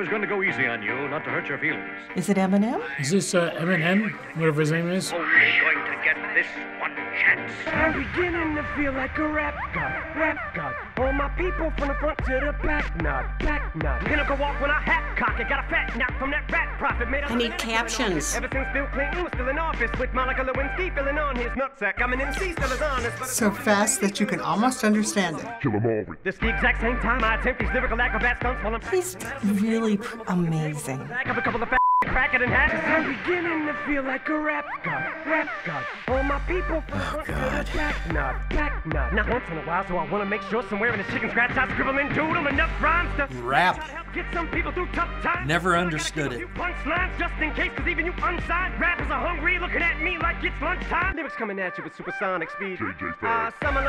was going to go easy on you, not to hurt your feelings. Is it Eminem? Is this Eminem, whatever his name is? Only going to get this one chance. I'm beginning to feel like a rap god. All my people from the front to the back nod. Pinnacle walk when I hat cock it. Got a fat knock from that rat prophet. Made I need captions. Ever since Bill Clinton was still in office, with Monica Lewinsky filling on his nutsack. I'm an MC, still as honest. So fast that you can almost understand it. Kill 'em all. This the exact same time I attempt these lyrical acrobat stunts while I'm He's really amazing. back up a couple of fat crack it in half. I'm beginning to feel like a rap god. All my people from the front to the back nod. Not once in a while, so I want to make sure somewhere in the chicken scratch I scribble and doodle enough rhymes to Rap. get some people through tough times. Never understood it. You punchlines just in case, cause even you unsigned rappers are hungry, looking at me like it's lunchtime. Lyrics coming at you with supersonic speed. Summer,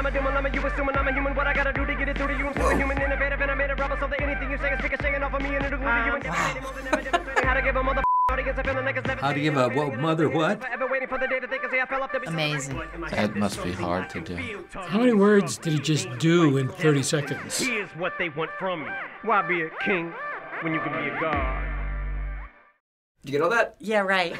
you assuming I'm a human. What I gotta do to get it through to you? I'm superhuman, innovative, and I made a rubber so that anything you say is ricocheting off of me and it'll glue to you and devastating more than ever demonstrating how to give a mother audience a feeling like it's never How to give a mother what? ever waiting for the day that they can say I fell off the Amazing. That must be hard to do. How many words did he just do in 30 seconds? Here's what they want from me. Why be a king when you can be a god? Did you get all that? Yeah, right.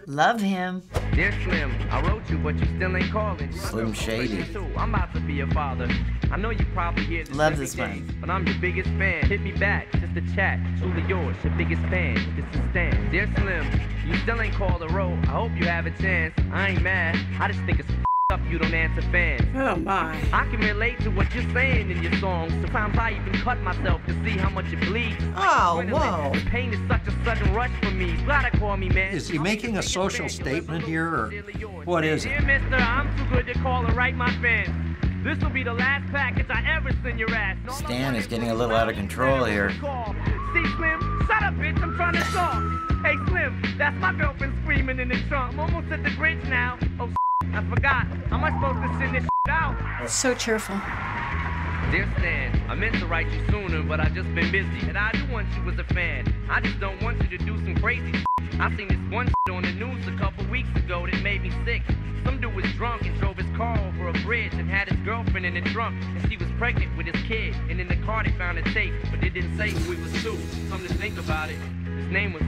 Love him. Dear Slim, I wrote you, but you still ain't calling. Slim Shady. I'm about to be a father. I know you probably hear this Love every this day, one. but I'm your biggest fan. Hit me back, just a chat. Truly yours, your biggest fan. This is Stan. Dear Slim, you still ain't called a roll. I hope you have a chance. I ain't mad. I just think it's up you don't answer fans. Oh, my. I can relate to what you're saying in your songs. Sometimes I even cut myself to see how much it bleeds. Oh, whoa. The pain is such a sudden rush for me. Gotta call me, man. Is he making a social statement here, or what is it? Dear mister, I'm too good to call and write my fans. This will be the last package I ever send your ass. No, Stan is getting a little out of control here. See, Slim, shut up, bitch, I'm trying to talk. Hey, Slim, that's my girlfriend screaming in the trunk. I'm almost at the Grinch now. Oh, I forgot. How am I supposed to send this out? So cheerful. Dear Stan, I meant to write you sooner, but I just been busy. And I do want you as a fan. I just don't want you to do some crazy shit. I seen this one shit on the news a couple weeks ago that made me sick. Some dude was drunk and drove his car over a bridge and had his girlfriend in the trunk, and she was pregnant with his kid. And in the car they found a tape, but they didn't say who he was to. Come to think about it, his name was,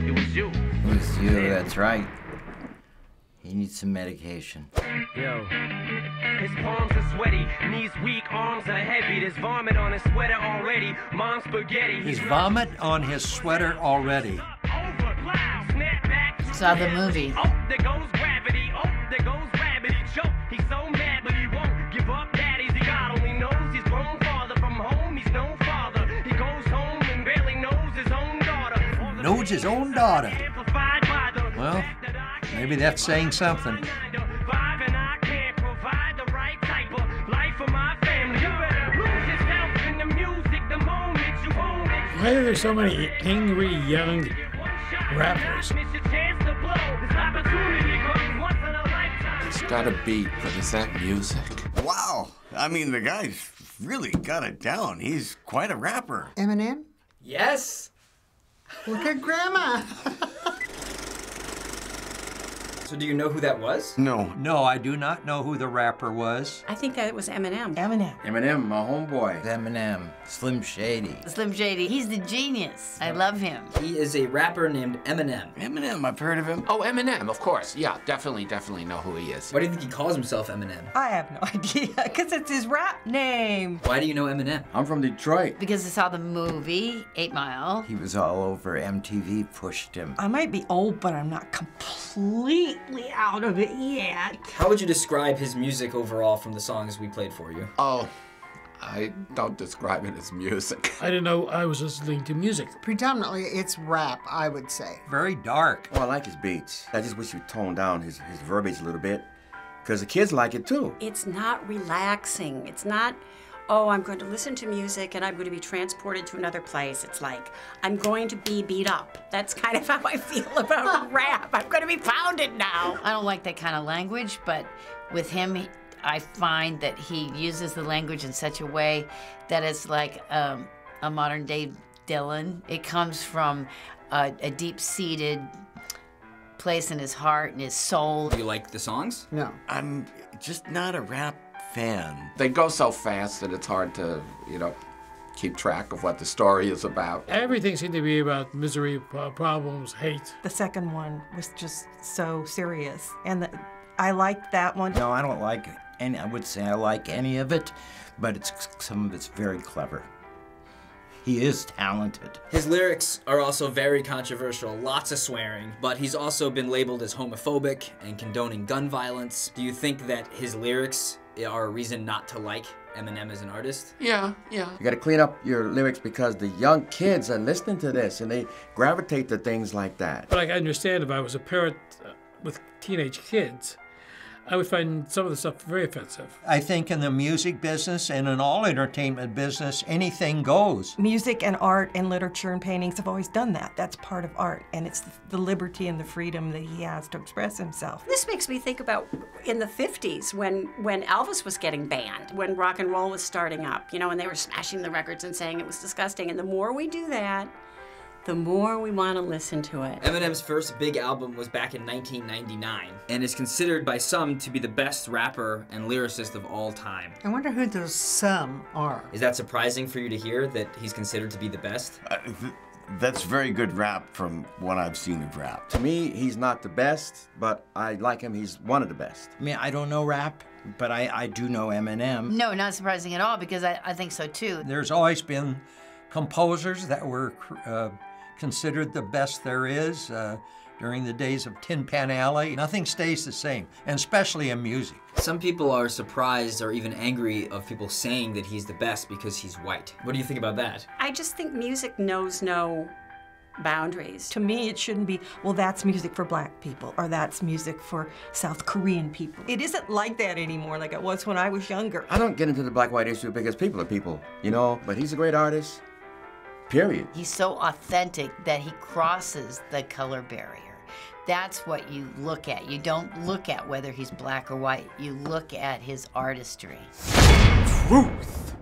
it was you. It was you, that's right. He needs some medication. Yo. His palms are sweaty, knees weak, arms are heavy. There's vomit on his sweater already. Mom's spaghetti. He's vomit on his sweater already. Saw the movie. Oh, there goes gravity. Oh, there goes gravity. Choke. He's so mad, but he won't give up. Daddy's he God only knows he's grown farther from home. He's no father. He goes home and barely knows his own daughter. Knows his own daughter. Amplified by the Well, maybe that's saying something. Why are there so many angry young rappers? It's got a beat, but is that music? Wow. I mean, the guy's really got it down. He's quite a rapper. Eminem? Yes. Look at Grandma. So do you know who that was? No. No, I do not know who the rapper was. I think that was Eminem. Eminem. Eminem, my homeboy. Eminem, Slim Shady. Slim Shady. He's the genius. I love him. He is a rapper named Eminem. Eminem, I've heard of him. Oh, Eminem, of course. Yeah, definitely know who he is. Why do you think he calls himself Eminem? I have no idea, because it's his rap name. Why do you know Eminem? I'm from Detroit. Because I saw the movie, 8 Mile. He was all over. MTV pushed him. I might be old, but I'm not completely out of it yet. How would you describe his music overall from the songs we played for you? Oh, I don't describe it as music. I didn't know I was listening to music. Predominantly, it's rap, I would say. Very dark. Well, I like his beats. I just wish you'd tone down his verbiage a little bit, because the kids like it too. It's not relaxing. It's not, oh, I'm going to listen to music and I'm going to be transported to another place. It's like, I'm going to be beat up. That's kind of how I feel about rap. I'm going to be pounded now. I don't like that kind of language, but with him, I find that he uses the language in such a way that it's like a modern day Dylan. It comes from a deep-seated place in his heart and his soul. Do you like the songs? No. I'm just not a rap fan. They go so fast that it's hard to, keep track of what the story is about. Everything seemed to be about misery, problems, hate. The second one was just so serious, and I liked that one. No, I don't like any. I would say I like any of it, but some of it's very clever. He is talented. His lyrics are also very controversial, lots of swearing, but he's also been labeled as homophobic and condoning gun violence. Do you think that his lyrics are a reason not to like Eminem as an artist? Yeah. You gotta clean up your lyrics because the young kids are listening to this and they gravitate to things like that. But I understand if I was a parent with teenage kids, I would find some of the stuff very offensive. I think in the music business and in all entertainment business, anything goes. Music and art and literature and paintings have always done that. That's part of art, and it's the liberty and the freedom that he has to express himself. This makes me think about in the 50s when Elvis was getting banned, when rock and roll was starting up, you know, and they were smashing the records and saying it was disgusting. And the more we do that, the more we want to listen to it. Eminem's first big album was back in 1999 and is considered by some to be the best rapper and lyricist of all time. I wonder who those some are. Is that surprising for you to hear that he's considered to be the best? That's very good rap from what I've seen of rap. To me, he's not the best, but I like him. He's one of the best. I mean, I don't know rap, but I do know Eminem. No, not surprising at all, because I think so too. There's always been composers that were considered the best there is during the days of Tin Pan Alley. Nothing stays the same, and especially in music. Some people are surprised or even angry of people saying that he's the best because he's white. What do you think about that? I just think music knows no boundaries. To me, it shouldn't be, well, that's music for black people, or that's music for South Korean people. It isn't like that anymore like it was when I was younger. I don't get into the black-white issue because people are people, you know, but he's a great artist. Period. He's so authentic that he crosses the color barrier. That's what you look at. You don't look at whether he's black or white. You look at his artistry. Truth!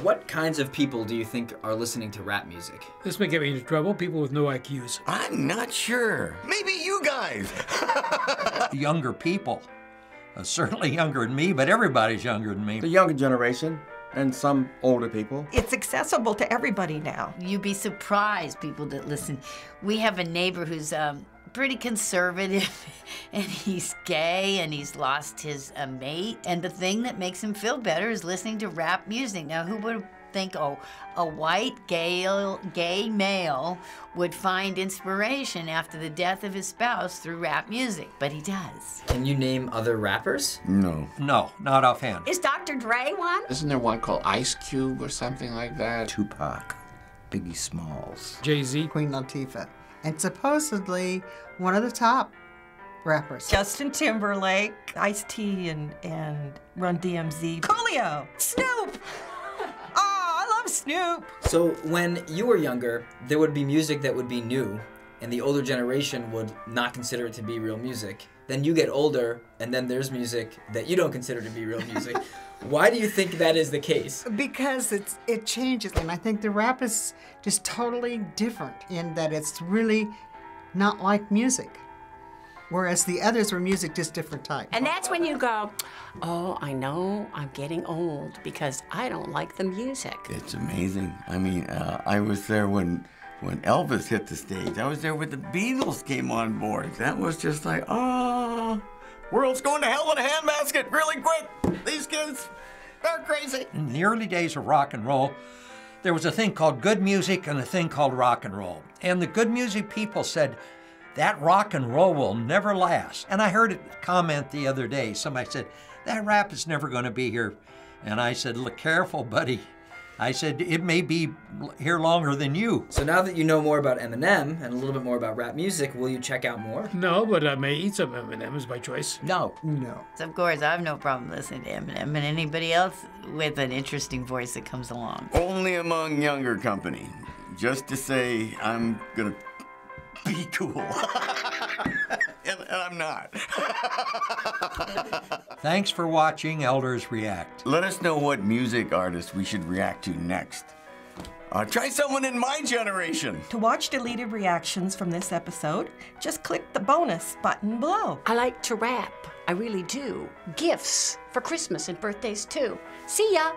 What kinds of people do you think are listening to rap music? This may get me into trouble. People with no IQs. I'm not sure. Maybe you guys. Younger people. Certainly younger than me, but everybody's younger than me. The younger generation. And some older people. It's accessible to everybody now. You'd be surprised, people that listen. We have a neighbor who's pretty conservative, and he's gay, and he's lost his mate. And the thing that makes him feel better is listening to rap music. Now, who would think, oh, a white gay male would find inspiration after the death of his spouse through rap music? But he does. Can you name other rappers? No. No, not offhand. Is Dr. Dre one? Isn't there one called Ice Cube or something like that? Tupac, Biggie Smalls, Jay-Z, Queen Latifah, and supposedly one of the top rappers. Justin Timberlake, Ice-T, and Run DMC, Coolio, Snoop. Snoop. So when you were younger, there would be music that would be new, and the older generation would not consider it to be real music. Then you get older, and then there's music that you don't consider to be real music. Why do you think that is the case? Because it changes, and I think the rap is just totally different in that it's really not like music. Whereas the others were music, just different type. And that's when you go, oh, I know I'm getting old because I don't like the music. It's amazing. I mean, I was there when Elvis hit the stage. I was there when the Beatles came on board. That was just like, oh, world's going to hell in a handbasket really quick. These kids, they're crazy. In the early days of rock and roll, there was a thing called good music and a thing called rock and roll. And the good music people said, that rock and roll will never last. And I heard a comment the other day. Somebody said, that rap is never going to be here. And I said, look careful, buddy. I said, it may be here longer than you. So now that you know more about Eminem and a little bit more about rap music, will you check out more? No, but I may eat some M&Ms by choice. No. Of course, I have no problem listening to Eminem and anybody else with an interesting voice that comes along. Only among younger company. Just to say, I'm gonna be cool. and I'm not. Thanks for watching Elders React. Let us know what music artist we should react to next. Try someone in my generation. To watch deleted reactions from this episode, just click the bonus button below. I like to rap. I really do. Gifts for Christmas and birthdays too. See ya.